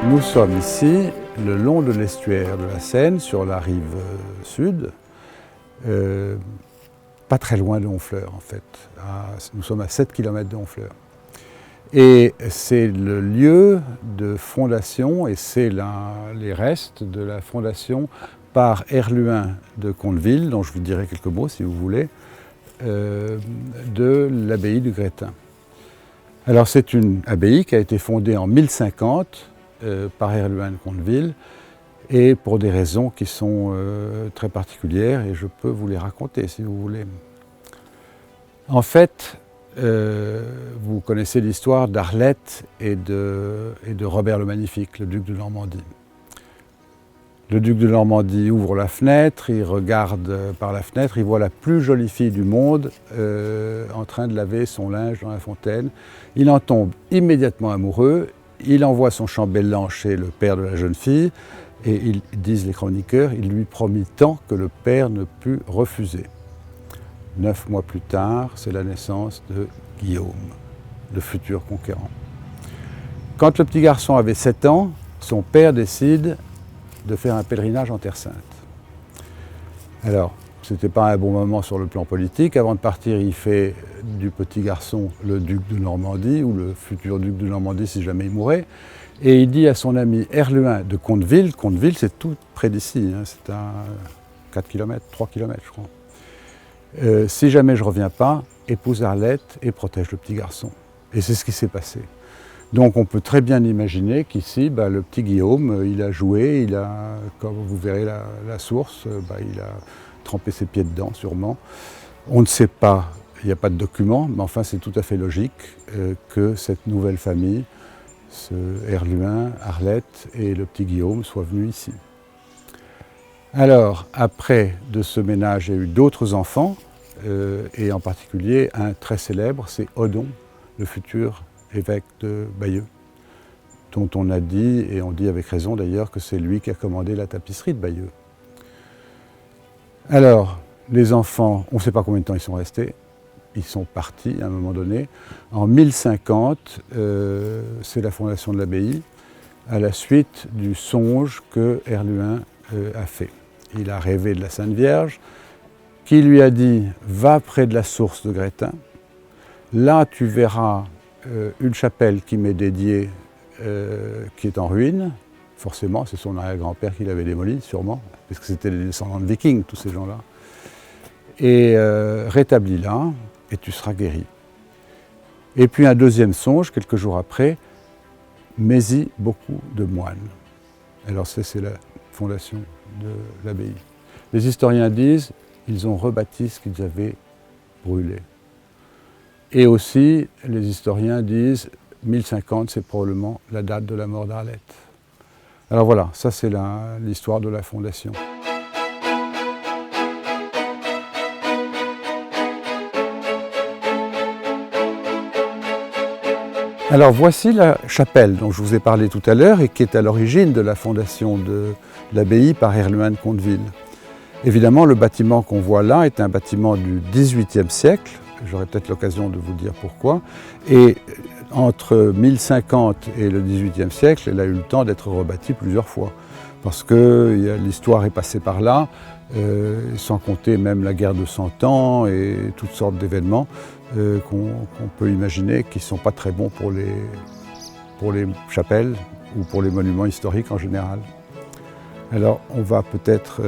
Nous sommes ici, le long de l'estuaire de la Seine, sur la rive sud, pas très loin de Honfleur en fait. Nous sommes à 7 km de Honfleur. Et c'est le lieu de fondation, et c'est les restes de la fondation par Herluin de Conteville, dont je vous dirai quelques mots si vous voulez, de l'abbaye du Grétin. Alors c'est une abbaye qui a été fondée en 1050 par Herluin de Conteville, et pour des raisons qui sont très particulières, et je peux vous les raconter si vous voulez. En fait, vous connaissez l'histoire d'Arlette et de Robert le Magnifique, le duc de Normandie. Le duc de Normandie ouvre la fenêtre, il regarde par la fenêtre, il voit la plus jolie fille du monde en train de laver son linge dans la fontaine. Il en tombe immédiatement amoureux, il envoie son chambellan chez le père de la jeune fille, et ils disent les chroniqueurs, il lui promit tant que le père ne put refuser. 9 mois plus tard, c'est la naissance de Guillaume, le futur conquérant. Quand le petit garçon avait 7 ans, son père décide de faire un pèlerinage en Terre Sainte. Alors, ce n'était pas un bon moment sur le plan politique. Avant de partir, il fait du petit garçon le duc de Normandie, ou le futur duc de Normandie si jamais il mourait. Et il dit à son ami Herluin de Conteville, Conteville c'est tout près d'ici, hein, c'est à 4 km, 3 km je crois. Si jamais je ne reviens pas, épouse Arlette et protège le petit garçon. Et c'est ce qui s'est passé. Donc on peut très bien imaginer qu'ici, le petit Guillaume, il a joué, comme vous verrez la source, il a trempé ses pieds dedans sûrement. On ne sait pas, il n'y a pas de document, mais enfin c'est tout à fait logique que cette nouvelle famille, ce Herluin, Arlette et le petit Guillaume soient venus ici. Alors, après de ce ménage, il y a eu d'autres enfants, et en particulier un très célèbre, c'est Odon, le futur évêque de Bayeux, dont on a dit, et on dit avec raison d'ailleurs, que c'est lui qui a commandé la tapisserie de Bayeux. Alors, les enfants, on ne sait pas combien de temps ils sont restés, ils sont partis à un moment donné. En 1050, c'est la fondation de l'abbaye, à la suite du songe que Herluin a fait. Il a rêvé de la Sainte Vierge, qui lui a dit « Va près de la source de Grétin, là tu verras une chapelle qui m'est dédiée, qui est en ruine. » Forcément, c'est son arrière-grand-père qui l'avait démolie, sûrement, parce que c'était des descendants de Vikings, tous ces gens-là. Et rétablis-la, et tu seras guéri. Et puis un deuxième songe, quelques jours après, mets-y beaucoup de moines. Alors ça, c'est la fondation de l'abbaye. Les historiens disent ils ont rebâti ce qu'ils avaient brûlé. Et aussi, les historiens disent 1050, c'est probablement la date de la mort d'Arlette. Alors voilà, ça c'est l'histoire de la fondation. Alors voici la chapelle dont je vous ai parlé tout à l'heure et qui est à l'origine de la fondation de l'abbaye par Herluin de Conteville. Évidemment, le bâtiment qu'on voit là est un bâtiment du XVIIIe siècle, j'aurai peut-être l'occasion de vous dire pourquoi, et entre 1050 et le XVIIIe siècle, elle a eu le temps d'être rebâtie plusieurs fois, parce que l'histoire est passée par là, sans compter même la guerre de 100 ans et toutes sortes d'événements qu'on peut imaginer qui ne sont pas très bons pour les chapelles ou pour les monuments historiques en général. Alors on va peut-être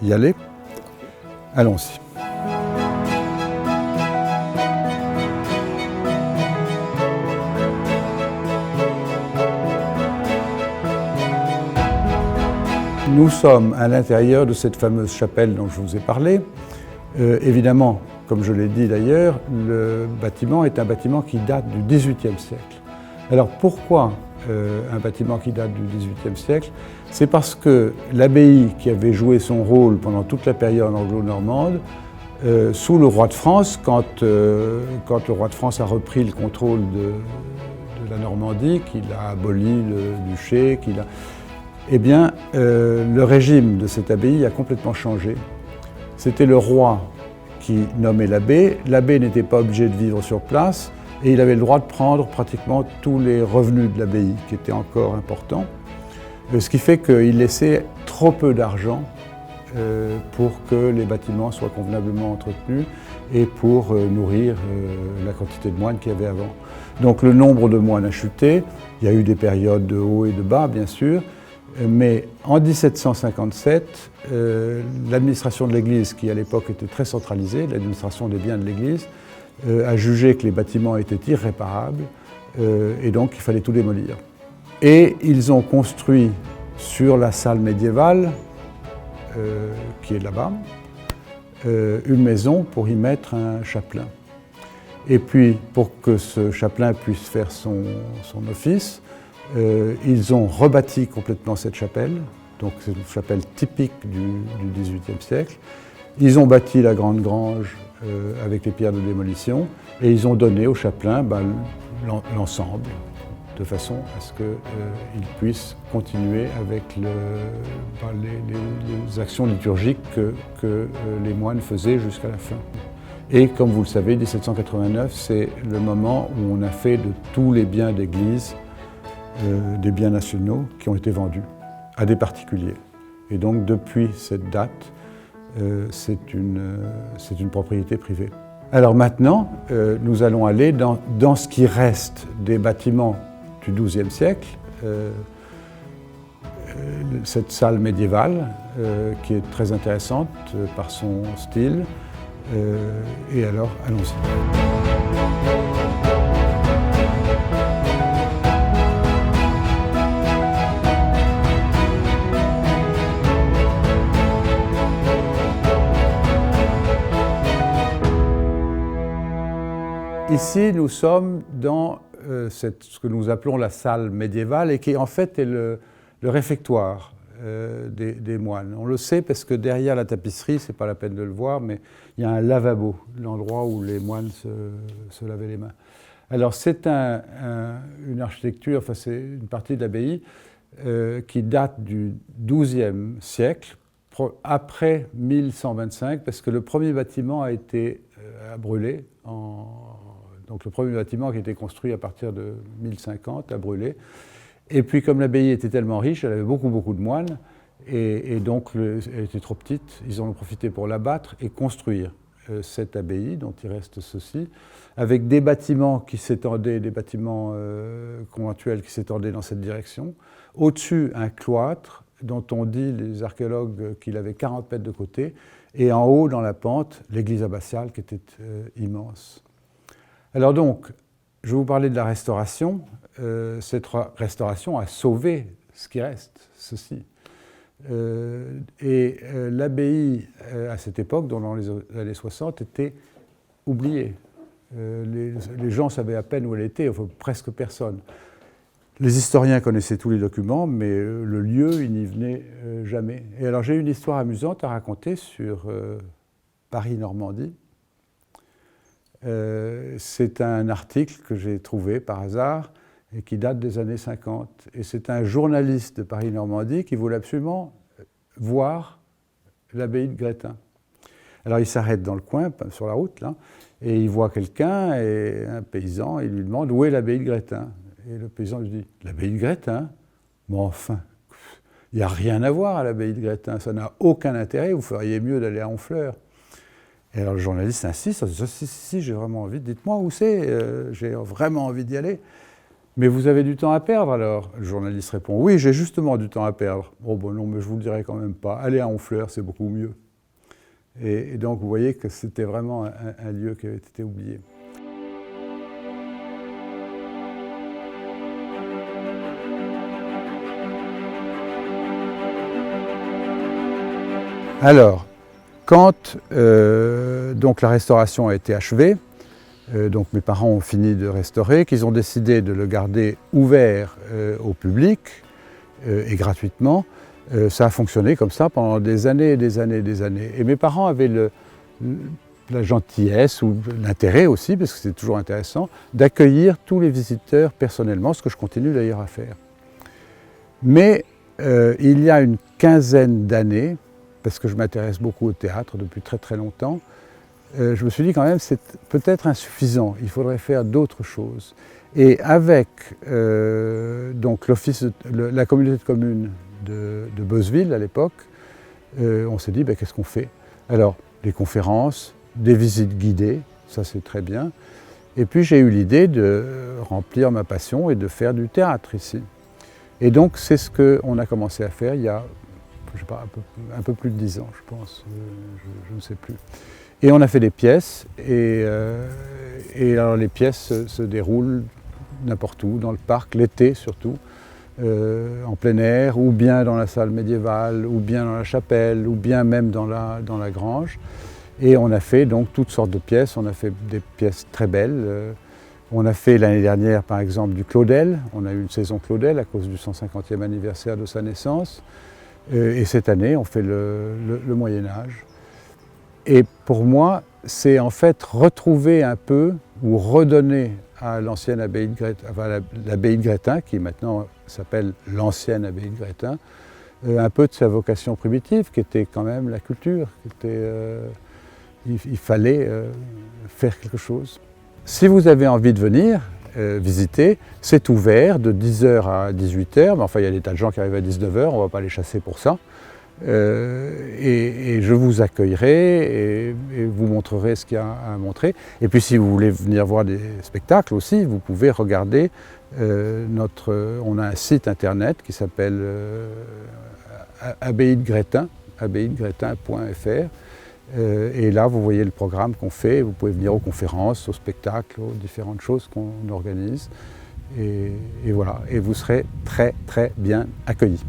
y aller. Allons-y. Nous sommes à l'intérieur de cette fameuse chapelle dont je vous ai parlé. Évidemment, comme je l'ai dit d'ailleurs, le bâtiment est un bâtiment qui date du XVIIIe siècle. Alors pourquoi un bâtiment qui date du XVIIIe siècle? C'est parce que l'abbaye qui avait joué son rôle pendant toute la période anglo-normande, sous le roi de France, quand le roi de France a repris le contrôle de la Normandie, qu'il a aboli le duché, eh bien, le régime de cette abbaye a complètement changé. C'était le roi qui nommait l'abbé. L'abbé n'était pas obligé de vivre sur place et il avait le droit de prendre pratiquement tous les revenus de l'abbaye, qui étaient encore importants. Ce qui fait qu'il laissait trop peu d'argent pour que les bâtiments soient convenablement entretenus et pour nourrir la quantité de moines qu'il y avait avant. Donc le nombre de moines a chuté, il y a eu des périodes de haut et de bas bien sûr, mais en 1757, l'administration de l'Église, qui à l'époque était très centralisée, l'administration des biens de l'Église, a jugé que les bâtiments étaient irréparables et donc il fallait tout démolir. Et ils ont construit sur la salle médiévale, qui est là-bas, une maison pour y mettre un chapelain. Et puis, pour que ce chapelain puisse faire son office, ils ont rebâti complètement cette chapelle. Donc c'est une chapelle typique du XVIIIe siècle. Ils ont bâti la grande grange avec les pierres de démolition et ils ont donné au chapelain l'ensemble, de façon à ce qu'il puisse continuer avec les actions liturgiques que les moines faisaient jusqu'à la fin. Et comme vous le savez, 1789, c'est le moment où on a fait de tous les biens d'église, des biens nationaux qui ont été vendus à des particuliers. Et donc depuis cette date, c'est une propriété privée. Alors maintenant, nous allons aller dans ce qui reste des bâtiments du XIIe siècle, cette salle médiévale qui est très intéressante par son style. Et alors, allons-y. Ici, nous sommes dans ce que nous appelons la salle médiévale et qui en fait est le réfectoire des moines. On le sait parce que derrière la tapisserie, c'est pas la peine de le voir, mais il y a un lavabo, l'endroit où les moines se lavaient les mains. Alors c'est une architecture, enfin c'est une partie de l'abbaye qui date du XIIe siècle, après 1125, parce que le premier bâtiment a été brûlé. Donc le premier bâtiment qui a été construit à partir de 1050 a brûlé. Et puis comme l'abbaye était tellement riche, elle avait beaucoup de moines, et donc elle était trop petite, ils en ont profité pour l'abattre et construire cette abbaye, dont il reste ceci, avec des bâtiments qui s'étendaient, des bâtiments conventuels qui s'étendaient dans cette direction. Au-dessus, un cloître dont on dit, les archéologues, qu'il avait 40 mètres de côté, et en haut, dans la pente, l'église abbatiale qui était immense. Alors donc, je vais vous parler de la restauration. Cette restauration a sauvé ce qui reste, ceci. L'abbaye, à cette époque, dans les années 60, était oubliée. Les gens savaient à peine où elle était, enfin presque personne. Les historiens connaissaient tous les documents, mais le lieu, il n'y venait jamais. Et alors j'ai une histoire amusante à raconter sur Paris-Normandie. C'est un article que j'ai trouvé par hasard et qui date des années 50. Et c'est un journaliste de Paris-Normandie qui voulait absolument voir l'abbaye de Grétin. Alors il s'arrête dans le coin, sur la route, là, et il voit quelqu'un, et un paysan, il lui demande où est l'abbaye de Grétin. Et le paysan lui dit « L'abbaye de Grétin ? Mais enfin, il n'y a rien à voir à l'abbaye de Grétin, ça n'a aucun intérêt, vous feriez mieux d'aller à Honfleur. » Et alors le journaliste insiste, si, j'ai vraiment envie, dites-moi où c'est, j'ai vraiment envie d'y aller. Mais vous avez du temps à perdre alors? Le journaliste répond, oui, j'ai justement du temps à perdre. Oh bon non, mais je vous le dirai quand même pas, allez à Honfleur, c'est beaucoup mieux. Et donc vous voyez que c'était vraiment un lieu qui avait été oublié. Alors, quand donc la restauration a été achevée, donc mes parents ont fini de restaurer, qu'ils ont décidé de le garder ouvert au public et gratuitement, ça a fonctionné comme ça pendant des années et des années et des années. Et mes parents avaient la gentillesse ou l'intérêt aussi, parce que c'est toujours intéressant, d'accueillir tous les visiteurs personnellement, ce que je continue d'ailleurs à faire. Mais il y a une quinzaine d'années, parce que je m'intéresse beaucoup au théâtre depuis très longtemps, je me suis dit quand même c'est peut-être insuffisant, il faudrait faire d'autres choses. Et avec donc la communauté de communes de Beuzeville à l'époque, on s'est dit qu'est-ce qu'on fait? Alors, des conférences, des visites guidées, ça c'est très bien. Et puis j'ai eu l'idée de remplir ma passion et de faire du théâtre ici. Et donc c'est ce qu'on a commencé à faire il y a, je sais pas, un peu plus de 10 ans, je pense, je ne sais plus. Et on a fait des pièces, et alors les pièces se déroulent n'importe où, dans le parc, l'été surtout, en plein air, ou bien dans la salle médiévale, ou bien dans la chapelle, ou bien même dans la grange. Et on a fait donc toutes sortes de pièces, on a fait des pièces très belles. On a fait l'année dernière par exemple du Claudel, on a eu une saison Claudel à cause du 150e anniversaire de sa naissance. Et cette année on fait le Moyen-Âge. Et pour moi, c'est en fait retrouver un peu, ou redonner à l'ancienne abbaye de Grétin, enfin l'abbaye de Grétin, qui maintenant s'appelle l'ancienne abbaye de Grétin, un peu de sa vocation primitive, qui était quand même la culture, il fallait faire quelque chose. Si vous avez envie de venir visiter, c'est ouvert de 10h à 18h, mais enfin il y a des tas de gens qui arrivent à 19h, on ne va pas les chasser pour ça. Et je vous accueillerai et vous montrerai ce qu'il y a à montrer. Et puis si vous voulez venir voir des spectacles aussi, vous pouvez regarder on a un site internet qui s'appelle Abbaye de Grétin, abbayedegretin.fr. Et là, vous voyez le programme qu'on fait. Vous pouvez venir aux conférences, aux spectacles, aux différentes choses qu'on organise. Et voilà, et vous serez très très bien accueillis.